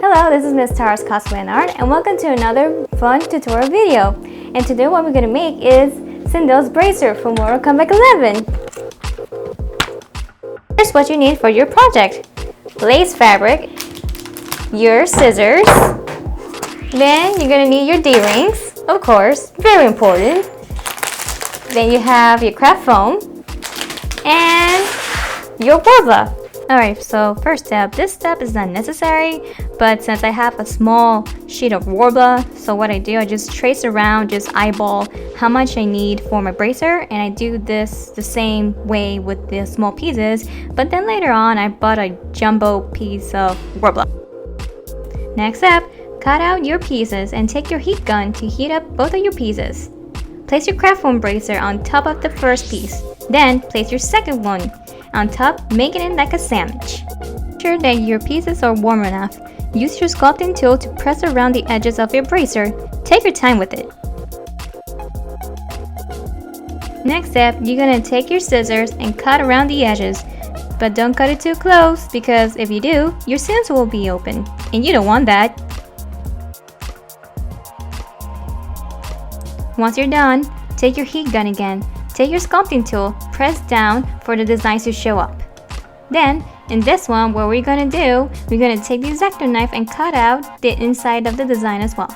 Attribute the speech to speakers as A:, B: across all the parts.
A: Hello, this is Miss Tara's Cosplay and Art, and welcome to another fun tutorial video. And today what we're going to make is Sindel's Bracer from Mortal Kombat 11. Here's what you need for your project. Lace fabric, your scissors, then you're going to need your D-rings, of course, very important. Then you have your Craftfoam and your Worbla. Alright, so first step, this step is not necessary, but since I have a small sheet of Worbla, so what I do, I just trace around, just eyeball how much I need for my bracer, and I do this the same way with the small pieces, but then later on I bought a jumbo piece of Worbla. Next step, cut out your pieces and take your heat gun to heat up both of your pieces. Place your Craftfoam bracer on top of the first piece, then place your second one on top, making it like a sandwich. Make sure that your pieces are warm enough. Use your sculpting tool to press around the edges of your bracer. Take your time with it. Next step, you're gonna take your scissors and cut around the edges. But don't cut it too close, because if you do, your seams will be open, and you don't want that. Once you're done, take your heat gun again. Take your sculpting tool, press down for the designs to show up. Then, in this one, what we're gonna do, we're gonna take the X-Acto knife and cut out the inside of the design as well.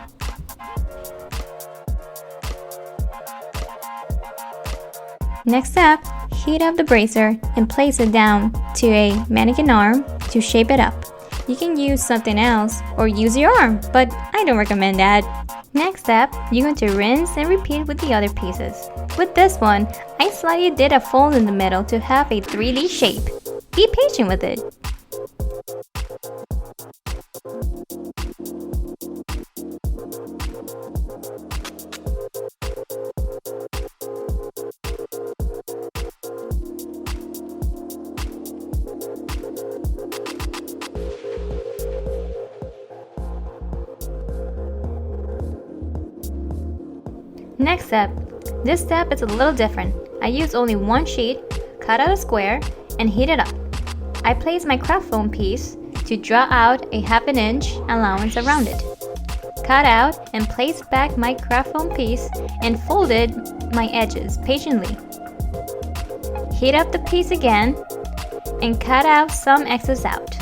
A: Next up, heat up the bracer and place it down to a mannequin arm to shape it up. You can use something else or use your arm, but I don't recommend that. Next step, you're going to rinse and repeat with the other pieces. With this one, I slightly did a fold in the middle to have a 3D shape. Be patient with it. Next step. This step is a little different. I use only one sheet, cut out a square, and heat it up. I place my Craftfoam piece to draw out a ½ inch allowance around it. Cut out and place back my Craftfoam piece and folded my edges patiently. Heat up the piece again and cut out some excess out.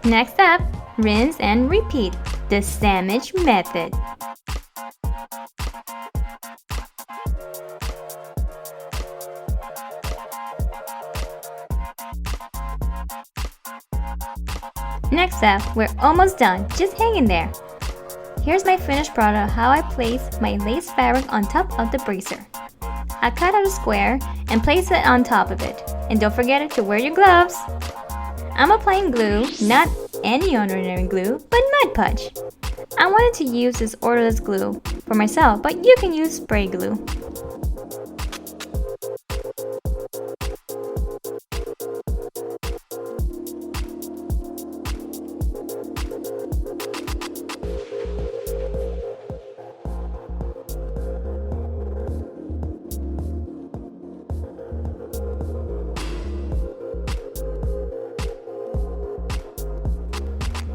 A: Next up, rinse and repeat, the sandwich method. Next up, we're almost done, just hang in there. Here's my finished product, how I place my lace fabric on top of the bracer. I cut out a square and place it on top of it. And don't forget to wear your gloves. I'm applying glue, not any ordinary glue, but Mud Punch. I wanted to use this odorless glue for myself, but you can use spray glue.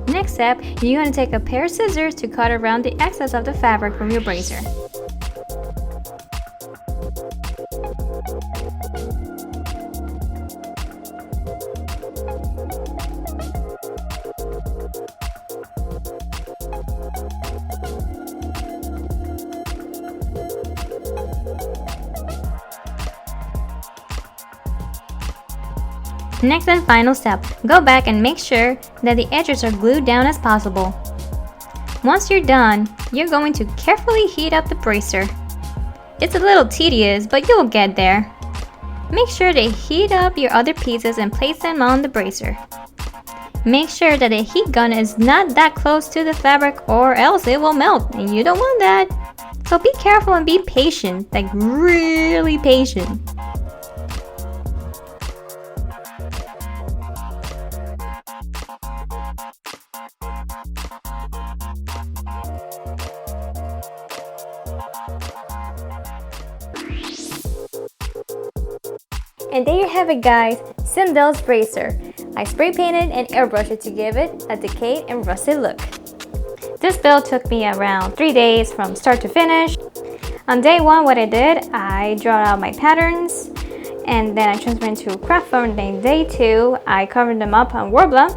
A: Next step, you're going to take a pair of scissors to cut around the excess of the fabric from your bracer. Next and final step, go back and make sure that the edges are glued down as possible. Once you're done, you're going to carefully heat up the bracer. It's a little tedious, but you'll get there. Make sure to heat up your other pieces and place them on the bracer. Make sure that the heat gun is not that close to the fabric or else it will melt, and you don't want that. So be careful and be patient, like really patient. And there you have it, guys, Sindel Bracer. I spray painted and airbrushed it to give it a decayed and rusted look. This build took me around 3 days from start to finish. On day 1, what I did, I drew out my patterns and then I transferred into Craftfoam. Then day 2, I covered them up on Worbla.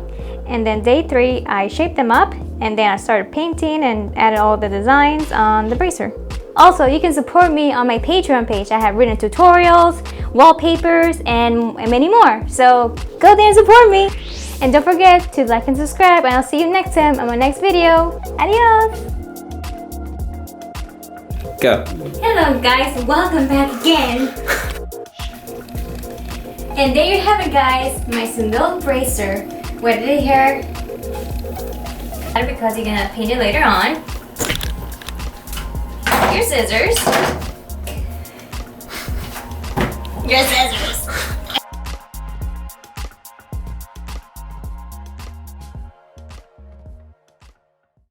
A: And then day 3, I shaped them up and then I started painting and added all the designs on the bracer. Also, you can support me on my Patreon page. I have written tutorials, wallpapers, and many more. So go there and support me. And don't forget to like and subscribe, and I'll see you next time on my next video. Adios!
B: Go.
A: Hello guys, welcome back again. And there you have it, guys, my Sindel Bracer. What did it here? Because you're gonna paint it later on. Your scissors. Your scissors.